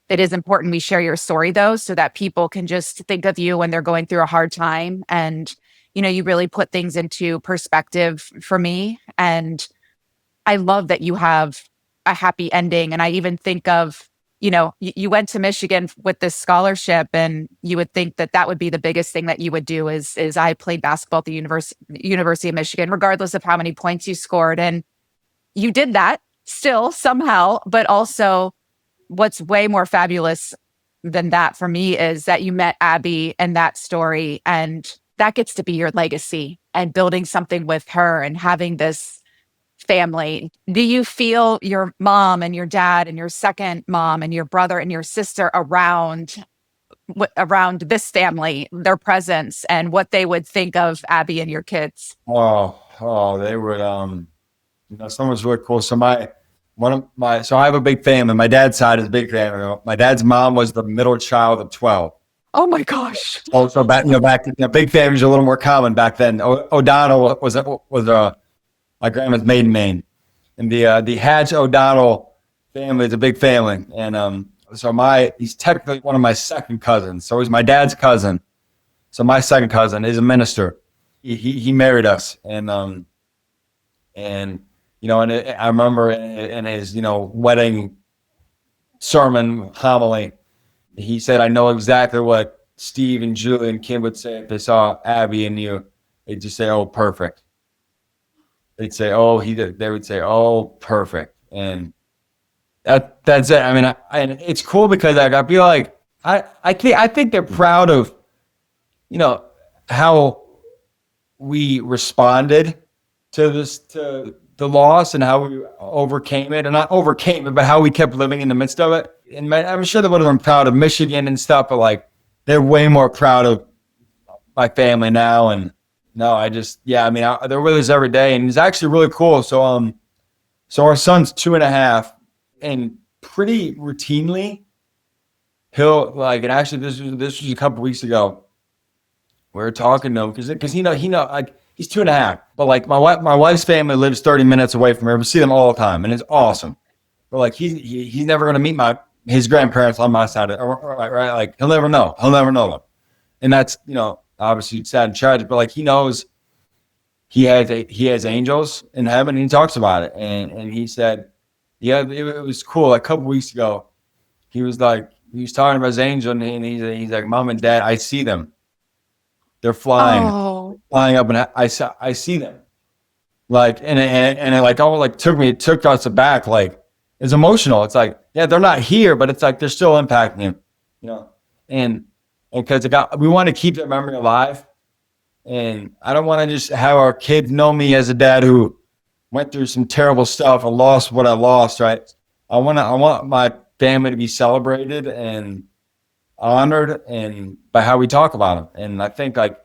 B: it is important we share your story, though, so that people can just think of you when they're going through a hard time. And, you know, you really put things into perspective for me. And I love that you have a happy ending. And I even think of, you know, you went to Michigan with this scholarship, and you would think that that would be the biggest thing that you would do is I played basketball at the University of Michigan, regardless of how many points you scored. And you did that still somehow, but also what's way more fabulous than that for me is that you met Abby and that story, and that gets to be your legacy and building something with her and having this family. Do you feel your mom and your dad and your second mom and your brother and your sister around this family, their presence and what they would think of Abby and your kids?
A: Oh, they would, someone's really cool. So I have a big family. My dad's side is a big family. My dad's mom was the middle child of 12.
B: Oh my gosh.
A: Also big families are a little more common back then. O'Donnell was my grandma's maiden name. And the Hatch O'Donnell family is a big family. And he's technically one of my second cousins. So he's my dad's cousin. So my second cousin is a minister. He married us. And I remember in his, wedding sermon homily, he said, I know exactly what Steve and Julie and Kim would say if they saw Abby and you. They'd just say, oh, perfect. They'd say, oh, they would say, oh, perfect. And that's it. I mean, and it's cool because I feel like I think they're proud of, how we responded to the loss and how we overcame it, and not overcame it, but how we kept living in the midst of it. And I'm sure they would have been proud of Michigan and stuff, but like they're way more proud of my family now. And no, they're with us every day, and it's actually really cool. So our son's 2.5, and pretty routinely he'll and actually this was a couple weeks ago. We were talking to him because he's 2.5, but like my wife's family lives 30 minutes away from here. We see them all the time, and it's awesome. But like he's never gonna meet his grandparents on my side, right? Like he'll never know them, and that's obviously sad and tragic. But like he knows he has angels in heaven, and he talks about it. And he said, yeah, it was cool. Like a couple weeks ago, he was talking about his angel, and he's like, Mom and Dad, I see them. They're flying up, and I see them. Like, and it took us aback. Like, it's emotional. It's like, yeah, they're not here, but it's like they're still impacting him, and because we want to keep their memory alive. And I don't want to just have our kids know me as a dad who went through some terrible stuff and lost what I lost, right? I want my family to be celebrated and honored and by how we talk about them. And I think like,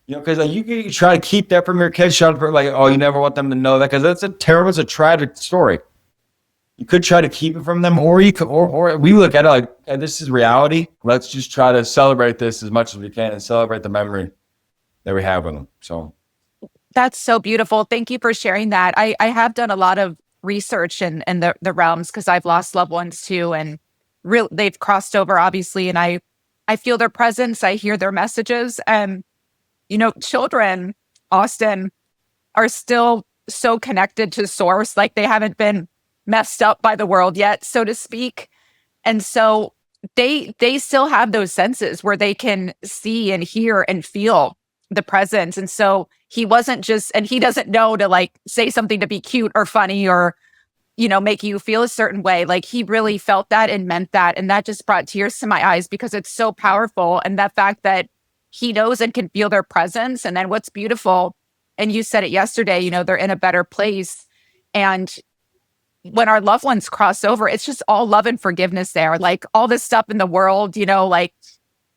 A: because like you try to keep that from your kids, try to like, oh, you never want them to know that because it's a tragic story. You could try to keep it from them, or you could, or we look at it like, hey, this is reality. Let's just try to celebrate this as much as we can and celebrate the memory that we have with them. So
B: That's so beautiful. Thank you for sharing that. I have done a lot of research in the realms because I've lost loved ones too, and they've crossed over obviously, and I feel their presence, I hear their messages, and children, Austin, are still so connected to source, like they haven't been messed up by the world yet, so to speak. And so they still have those senses where they can see and hear and feel the presence. And so he wasn't just, and he doesn't know to like say something to be cute or funny or make you feel a certain way. Like he really felt that and meant that. And that just brought tears to my eyes because it's so powerful. And that fact that he knows and can feel their presence. And then what's beautiful, and you said it yesterday, they're in a better place. And when our loved ones cross over, it's just all love and forgiveness there. Like all this stuff in the world, like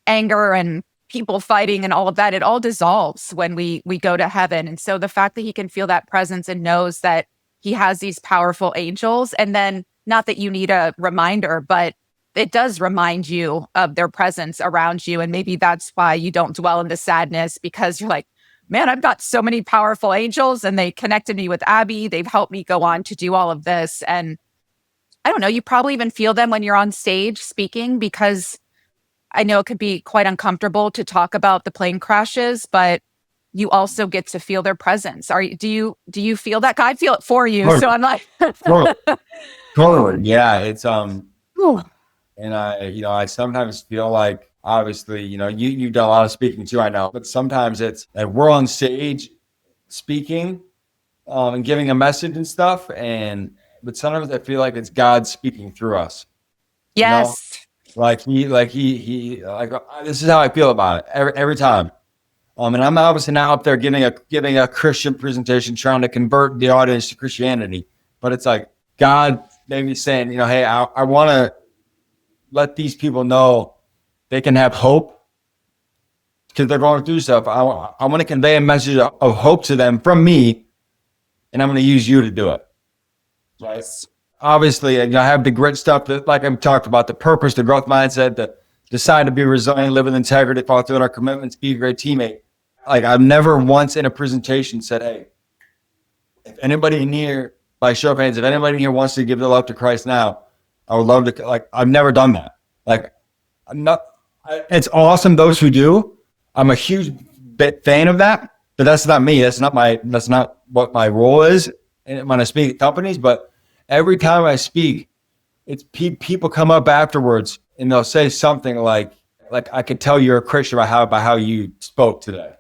B: anger and people fighting and all of that, it all dissolves when we go to heaven. And so the fact that he can feel that presence and knows that he has these powerful angels, and then not that you need a reminder, but it does remind you of their presence around you. And maybe that's why you don't dwell in the sadness, because you're like, man, I've got so many powerful angels and they connected me with Abby. They've helped me go on to do all of this. And I don't know, you probably even feel them when you're on stage speaking, because I know it could be quite uncomfortable to talk about the plane crashes, but you also get to feel their presence. Do you feel that? I feel it for you. So I'm like,
A: totally, totally. Yeah. It's,
B: Ooh.
A: and I sometimes feel like, obviously, you've done a lot of speaking too, I know, but sometimes it's like we're on stage speaking, and giving a message and stuff. But sometimes I feel like it's God speaking through us, you know,
B: Yes.
A: like this is how I feel about it every time. And I'm obviously not up there giving a Christian presentation, trying to convert the audience to Christianity, but it's like God maybe saying, hey, I want to let these people know they can have hope because they're going through stuff. I want to convey a message of hope to them from me, and I'm going to use you to do it. Right? Obviously, I have the grit stuff that, like I've talked about, the purpose, the growth mindset, the decide to be resilient, live with integrity, follow through on our commitments, be a great teammate. Like I've never once in a presentation said, hey, if anybody in here, by show of hands, if anybody in here wants to give their love to Christ now, I would love to. Like I've never done that. Like I'm not. It's awesome those who do. I'm a huge fan of that, but that's not me. That's not what my role is when I speak at companies. But every time I speak, it's people come up afterwards and they'll say something like I could tell you're a Christian by how you spoke today,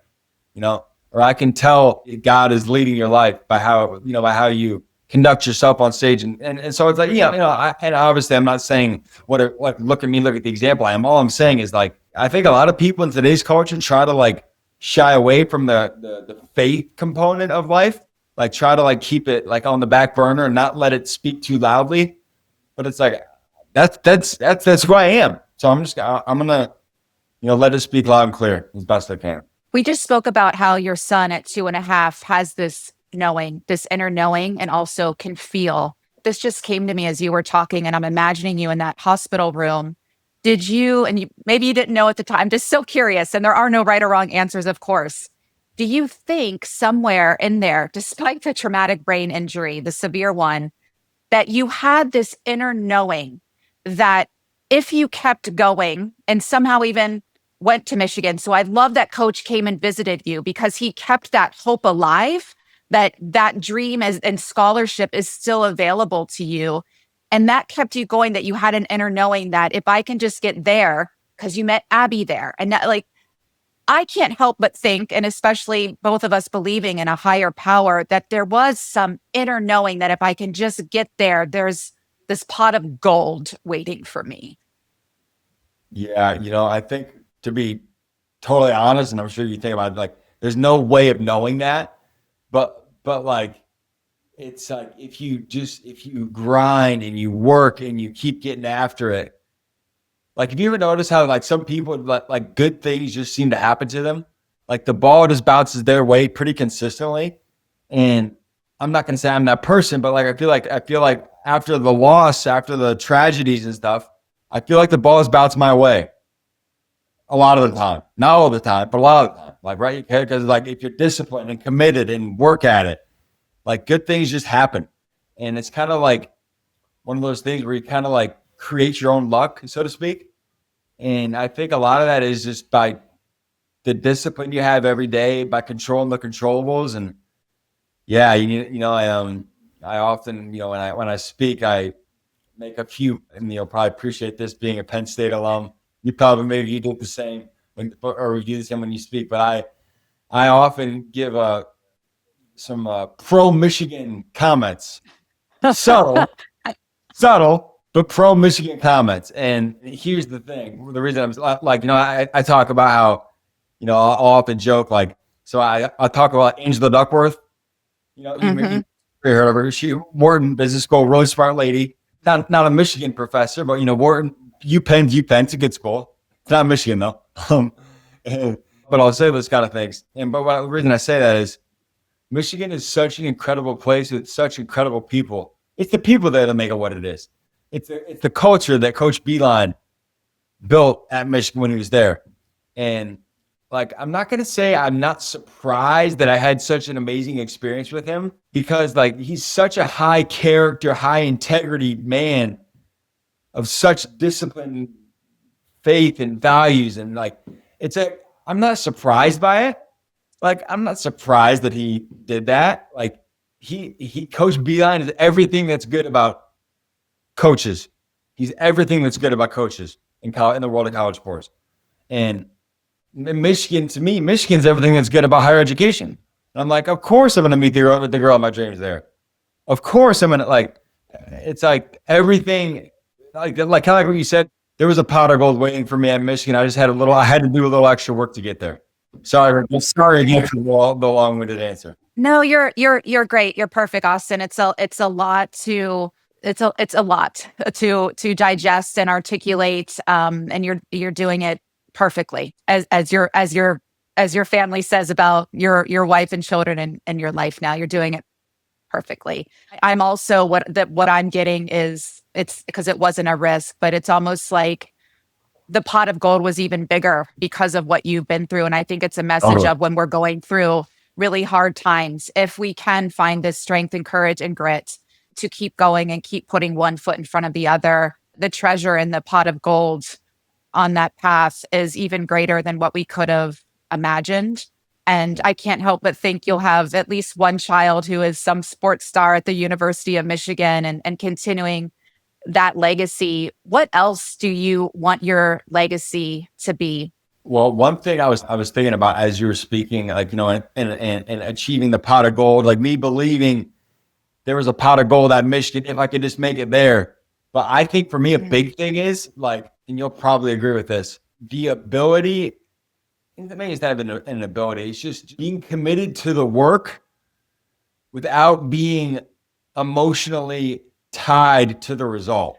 A: or I can tell God is leading your life by how you conduct yourself on stage. And so it's like, and obviously I'm not saying look at me, look at the example I am. All I'm saying is like, I think a lot of people in today's culture try to like shy away from the faith component of life, like try to like keep it like on the back burner and not let it speak too loudly. But it's like, that's who I am. So I'm going to, let it speak loud and clear as best I can.
B: We just spoke about how your son at 2.5 has this knowing, this inner knowing, and also can feel. This just came to me as you were talking, and I'm imagining you in that hospital room. Did you, and maybe you didn't know at the time, just so curious, and there are no right or wrong answers, of course. Do you think somewhere in there, despite the traumatic brain injury, the severe one, that you had this inner knowing that if you kept going and somehow even went to Michigan. So I love that coach came and visited you because he kept that hope alive, that dream and scholarship is still available to you. And that kept you going, that you had an inner knowing that if I can just get there, because you met Abby there. And that, like, I can't help but think, and especially both of us believing in a higher power, that there was some inner knowing that if I can just get there, there's this pot of gold waiting for me.
A: Yeah, I think, to be totally honest, and I'm sure you think about it, like there's no way of knowing that, but like it's like if you grind and you work and you keep getting after it. Like, have you ever noticed how like some people like good things just seem to happen to them? Like the ball just bounces their way pretty consistently. And I'm not gonna say I'm that person, but like I feel like after the loss, after the tragedies and stuff, I feel like the ball has bounced my way a lot of the time. Not all the time, but a lot of the time. Like right, because like if you're disciplined and committed and work at it, like good things just happen. And it's kind of like one of those things where you kind of like create your own luck, so to speak. And I think a lot of that is just by the discipline you have every day, by controlling the controllables. And yeah, I often, when I speak, I make a few, and you'll probably appreciate this being a Penn State alum. Maybe you do the same or you do the same when you speak, but I often give some pro Michigan comments. Subtle, but pro Michigan comments. And here's the thing: the reason I'm like, I talk about how, I'll often joke like, so I talk about Angela Duckworth. You maybe heard of her. She Wharton Business School, really smart lady. Not a Michigan professor, but Wharton, UPenn's It's a good school. It's not Michigan though. But I'll say those kind of things. But the reason I say that is Michigan is such an incredible place with such incredible people. It's the people that make it what it is. It's the culture that Coach Beeline built at Michigan when he was there. And like, I'm not going to say I'm not surprised that I had such an amazing experience with him, because like he's such a high character, high integrity man of such discipline, faith, and values. And like, I'm not surprised by it. Like, I'm not surprised that he did that. Like, Coach Beeline is everything that's good about coaches. He's everything that's good about coaches in the world of college sports. And Michigan, to me, Michigan's everything that's good about higher education. And I'm like, of course I'm going to meet the girl of my dreams there. Of course I'm going to it's like everything, like kind of like what you said, there was a pot of gold waiting for me at Michigan. I had to do a little extra work to get there. Sorry again for the long-winded answer.
B: No, you're great. You're perfect, Austin. It's a lot to digest and articulate. And you're doing it perfectly, as your family says about your wife and children and your life now. You're doing it perfectly. I'm also what I'm getting is, it's because it wasn't a risk, but it's almost like the pot of gold was even bigger because of what you've been through. And I think it's a message of when we're going through really hard times, if we can find this strength and courage and grit to keep going and keep putting one foot in front of the other, the treasure in the pot of gold on that path is even greater than what we could have imagined. And I can't help but think you'll have at least one child who is some sports star at the University of Michigan and continuing that legacy. What else do you want your legacy to be?
A: Well, one thing I was thinking about as you were speaking, like, and achieving the pot of gold, like me believing there was a pot of gold at Michigan if I could just make it there. But I think for me, a big thing is like, and you'll probably agree with this, the ability, and maybe it's not even an ability, it's just being committed to the work without being emotionally tied to the result.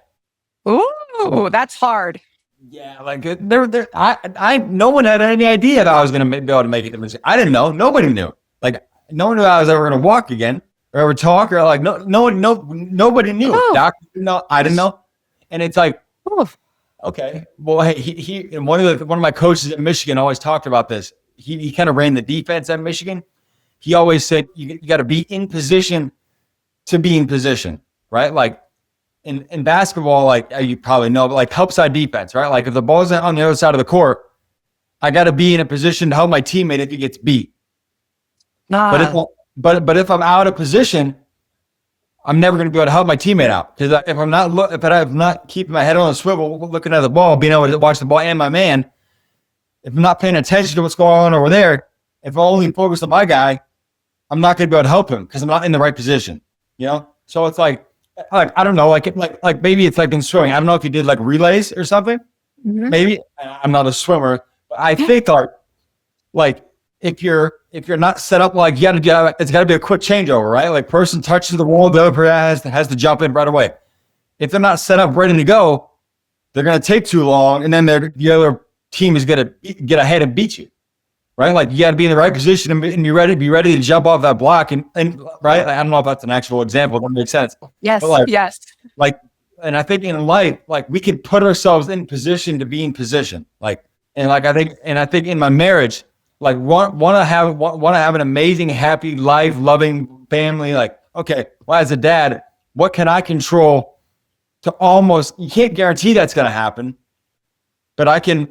B: Ooh, that's hard.
A: Yeah, like no one had any idea that I was going to be able to make it to Michigan. I didn't know. Nobody knew. Like, no one knew I was ever going to walk again or ever talk, or like nobody knew. Doctor didn't know. I didn't know. And it's like, okay. Well, hey, he and one of my coaches at Michigan always talked about this. He kind of ran the defense at Michigan. He always said you got to be in position to be in position, right? Like in basketball, like you probably know, but like help side defense, right? Like if the ball's on the other side of the court, I got to be in a position to help my teammate if he gets beat. But if I'm out of position, I'm never going to be able to help my teammate out, because if I'm not keeping my head on a swivel, looking at the ball, being able to watch the ball and my man, if I'm not paying attention to what's going on over there, if I'm only focused on my guy, I'm not going to be able to help him because I'm not in the right position. So it's like I don't know, like maybe it's like in swimming. I don't know if you did like relays or something. Mm-hmm. Maybe I'm not a swimmer, but I think like if you're not set up, like it's got to be a quick changeover, right? Like person touches the wall, the other person has to jump in right away. If they're not set up ready to go, they're going to take too long, and then the other team is going to get ahead and beat you, right? Like you got to be in the right position and be ready to jump off that block. And right, I don't know if that's an actual example that makes sense.
B: Yes,
A: but
B: yes.
A: And I think in life, like we can put ourselves in position to be in position. I think in my marriage, like want to have an amazing, happy life, loving family. Like, okay, well, as a dad, what can I control to you can't guarantee that's going to happen, but I can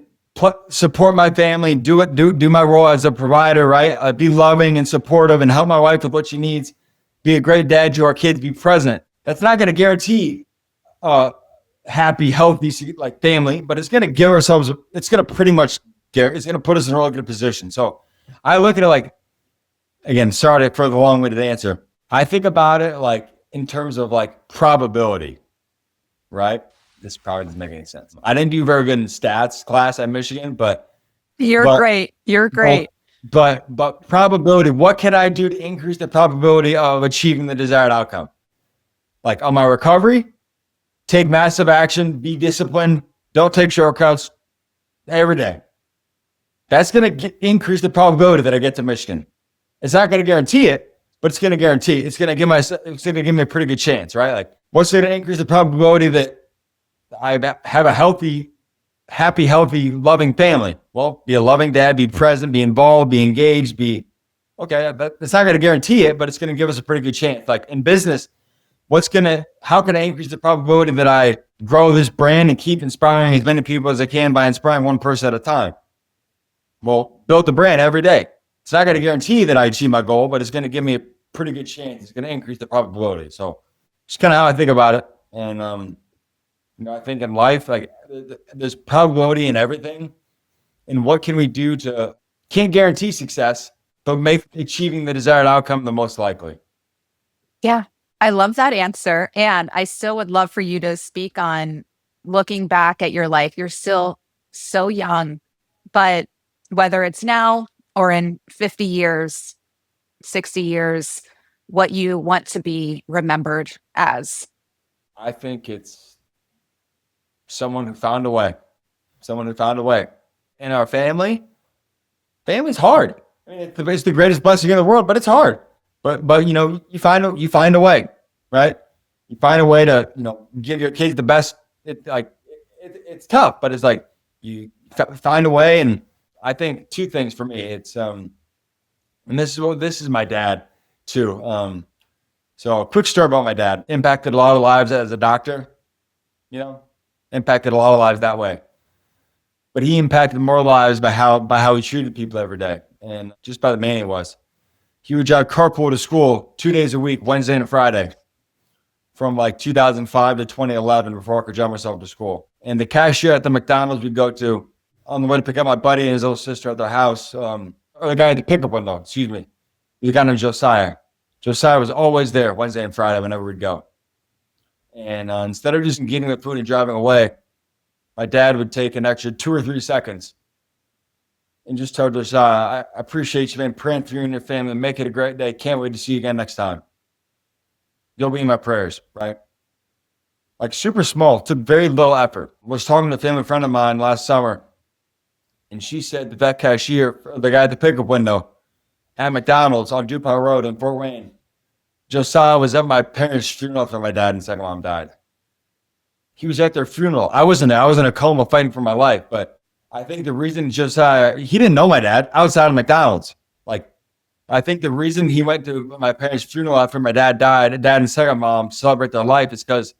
A: support my family, do my role as a provider, right? Be loving and supportive and help my wife with what she needs, be a great dad to our kids, be present. That's not going to guarantee happy, healthy, like family, but it's going to give ourselves, it's going to pretty much, it's going to put us in a really good position. So I look at it like, again, sorry for the long-winded answer. I think about it like in terms of like probability, right? This probably doesn't make any sense. I didn't do very good in stats class at Michigan, but
B: You're great.
A: But probability, what can I do to increase the probability of achieving the desired outcome? Like on my recovery, take massive action, be disciplined, don't take shortcuts every day. That's going to increase the probability that I get to Michigan. It's not going to guarantee it, but it's going to guarantee. It's going to give me a pretty good chance, right? Like what's going to increase the probability that I have a healthy, happy, healthy, loving family? Well, be a loving dad, be present, be involved, be engaged, okay. It's not going to guarantee it, but it's going to give us a pretty good chance. Like in business, how can I increase the probability that I grow this brand and keep inspiring as many people as I can by inspiring one person at a time? Well, build the brand every day. It's not going to guarantee that I achieve my goal, but it's going to give me a pretty good chance. It's going to increase the probability. So it's kind of how I think about it. And, I think in life, like there's probability in everything. And what can we do can't guarantee success, but make achieving the desired outcome the most likely.
B: Yeah, I love that answer. And I still would love for you to speak on looking back at your life. You're still so young, but whether it's now or in 50 years, 60 years, what you want to be remembered as.
A: I think it's someone who found a way. In our family's hard. I mean, it's the greatest blessing in the world, but it's hard. But you find a way, right? You find a way to give your kids the best. It's tough, but it's like you find a way. And I think two things for me. It's and this is my dad too. So a quick story about my dad. Impacted a lot of lives as a doctor. Impacted a lot of lives that way. But he impacted more lives by how he treated people every day, and just by the man he was. He would drive carpool to school 2 days a week, Wednesday and Friday, from like 2005 to 2011 before I could drive myself to school. And the cashier at the McDonald's we'd go to on the way to pick up my buddy and his little sister at their house, or the guy at the pickup window, excuse me, the guy named Josiah. Josiah was always there Wednesday and Friday whenever we'd go. And instead of just getting the food and driving away, my dad would take an extra 2 or 3 seconds and just tell Josiah, I appreciate you, man. Praying for you and your family. Make it a great day. Can't wait to see you again next time. You'll be in my prayers, right? Like super small, took very little effort. I was talking to a family friend of mine last summer, and she said that cashier, the guy at the pickup window at McDonald's on DuPont Road in Fort Wayne, Josiah was at my parents' funeral after my dad and second mom died. He was at their funeral. I wasn't there. I was in a coma fighting for my life. But I think the reason Josiah, he didn't know my dad outside of McDonald's. Like, I think the reason he went to my parents' funeral after my dad died, dad and second mom celebrate their life, is because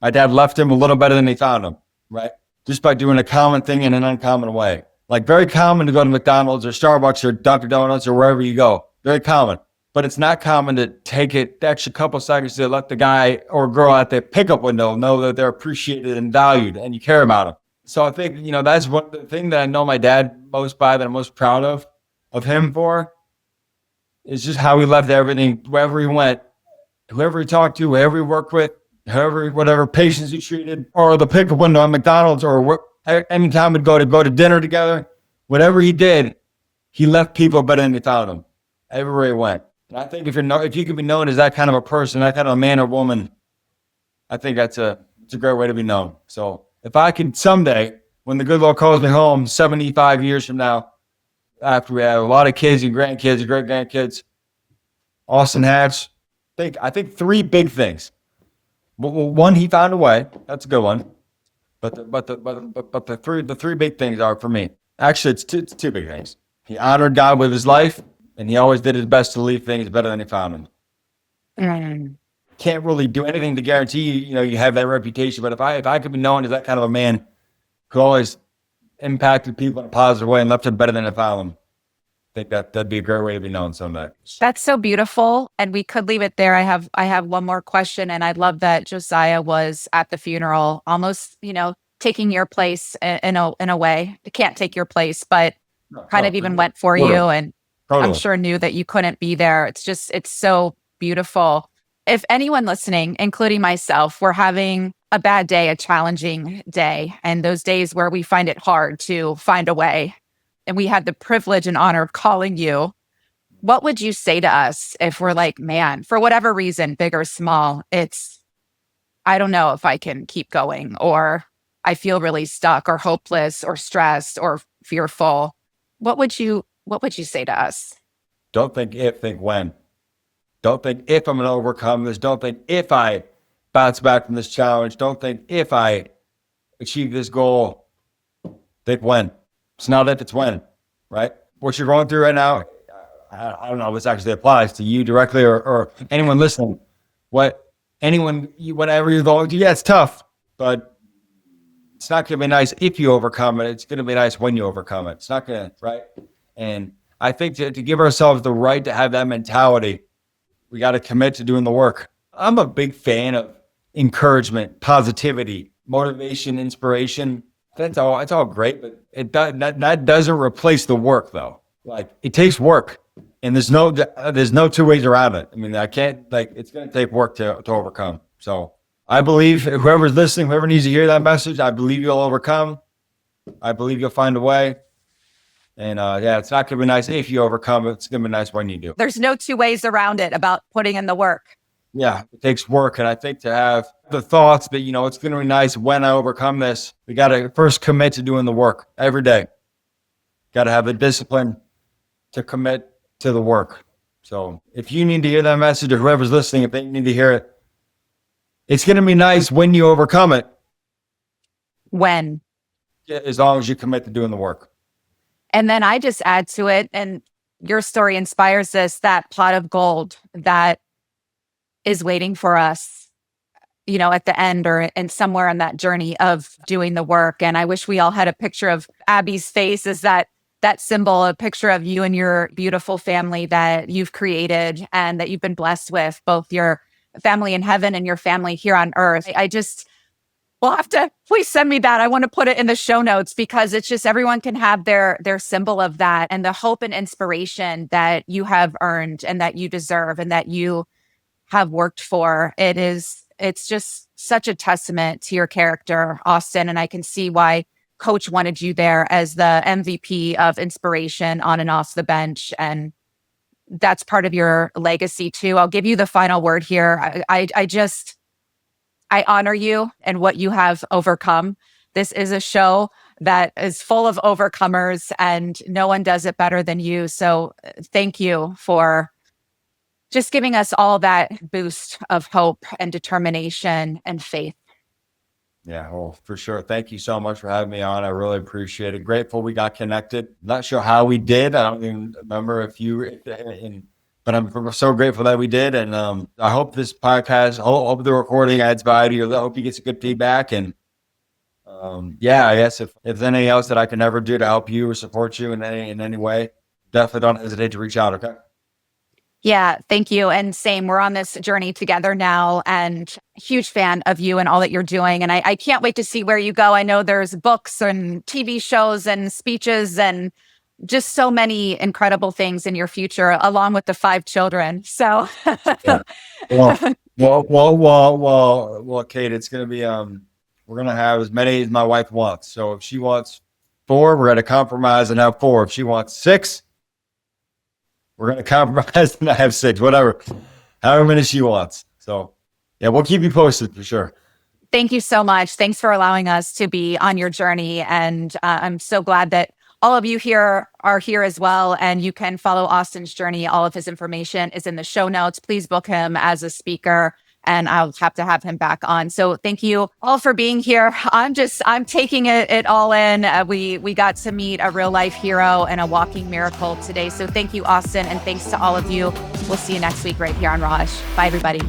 A: my dad left him a little better than he found him, right? Just by doing a common thing in an uncommon way. Like very common to go to McDonald's or Starbucks or Dunkin' Donuts or wherever you go. Very common. But it's not common to take it the extra couple seconds to let the guy or girl at the pickup window know that they're appreciated and valued and you care about them. So I think, that's one the thing that I know my dad most by, that I'm most proud of him for, is just how he left everything, wherever he went, whoever he talked to, whoever he worked with, whatever patients he treated, or the pickup window at McDonald's, or anytime we'd go to dinner together, whatever he did, he left people better than he found them everywhere he went. And I think if you can be known as that kind of a person, that kind of a man or woman, I think it's a great way to be known. So if I can someday, when the good Lord calls me home 75 years from now, after we have a lot of kids and grandkids and great grandkids, Austin has, I think three big things. Well, one, he found a way. That's a good one. But the three big things are for me. Actually, it's two big things. He honored God with his life, and he always did his best to leave things better than he found them.
B: Mm.
A: Can't really do anything to guarantee you have that reputation. But if I could be known as that kind of a man who always impacted people in a positive way and left them better than they found them, I think that'd be a great way to be known someday.
B: That's so beautiful. And we could leave it there. I have one more question. And I love that Josiah was at the funeral, almost, taking your place in a way. It can't take your place, but kind of even went for you. And I'm sure knew that you couldn't be there. It's so beautiful. If anyone listening, including myself, we're having a bad day, a challenging day, and those days where we find it hard to find a way, and we had the privilege and honor of calling you, what would you say to us if we're like, man, for whatever reason, big or small, I don't know if I can keep going, or I feel really stuck or hopeless or stressed or fearful. What would you say to us?
A: Don't think if, think when. Don't think if I'm going to overcome this. Don't think if I bounce back from this challenge. Don't think if I achieve this goal. Think when. It's not if, it's when, right? What you're going through right now, I don't know if this actually applies to you directly or anyone listening. Whatever you're going through, yeah, it's tough, but it's not going to be nice if you overcome it. It's going to be nice when you overcome it. It's not going to, right? And I think to give ourselves the right to have that mentality, we got to commit to doing the work. I'm a big fan of encouragement, positivity, motivation, inspiration. It's all great, but that doesn't replace the work though. Like, it takes work, and there's no two ways around it. I mean, it's going to take work to overcome. So I believe whoever's listening, whoever needs to hear that message, I believe you'll overcome. I believe you'll find a way. And it's not going to be nice if you overcome it. It's going to be nice when you do.
B: There's no two ways around it about putting in the work.
A: Yeah, it takes work. And I think to have the thoughts that, it's going to be nice when I overcome this, we got to first commit to doing the work every day. Got to have the discipline to commit to the work. So if you need to hear that message, or whoever's listening, if they need to hear it, it's going to be nice when you overcome it.
B: When?
A: As long as you commit to doing the work.
B: And then I just add to it, and your story inspires this, that pot of gold that is waiting for us, at the end and somewhere on that journey of doing the work. And I wish we all had a picture of Abby's face as that symbol, a picture of you and your beautiful family that you've created and that you've been blessed with, both your family in heaven and your family here on earth. We'll have to, please send me that. I want to put it in the show notes, because it's just, everyone can have their symbol of that, and the hope and inspiration that you have earned and that you deserve and that you have worked for. It's just such a testament to your character, Austin. And I can see why Coach wanted you there as the MVP of inspiration on and off the bench. And that's part of your legacy too. I'll give you the final word here. I honor you and what you have overcome. This is a show that is full of overcomers, and no one does it better than you. So thank you for just giving us all that boost of hope and determination and faith.
A: Yeah, well, for sure. Thank you so much for having me on. I really appreciate it. Grateful we got connected. Not sure how we did. I don't even remember but I'm so grateful that we did. And I hope this podcast, hope the recording adds value. I hope you get some good feedback. And I guess if there's anything else that I can ever do to help you or support you in any way, definitely don't hesitate to reach out. Okay.
B: Yeah, thank you. And same, we're on this journey together now, and huge fan of you and all that you're doing. And I can't wait to see where you go. I know there's books and TV shows and speeches and just so many incredible things in your future, along with the 5 children. So,
A: yeah. Well, Kate, it's going to be, we're going to have as many as my wife wants. So if she wants 4, we're going to compromise and have 4. If she wants 6, we're going to compromise and I have 6, whatever, however many she wants. So yeah, we'll keep you posted for sure.
B: Thank you so much. Thanks for allowing us to be on your journey. And I'm so glad that all of you here are here as well. And you can follow Austin's journey. All of his information is in the show notes. Please book him as a speaker, and I'll have to have him back on. So thank you all for being here. I'm taking it all in. We got to meet a real life hero and a walking miracle today. So thank you, Austin. And thanks to all of you. We'll see you next week right here on Raj. Bye, everybody.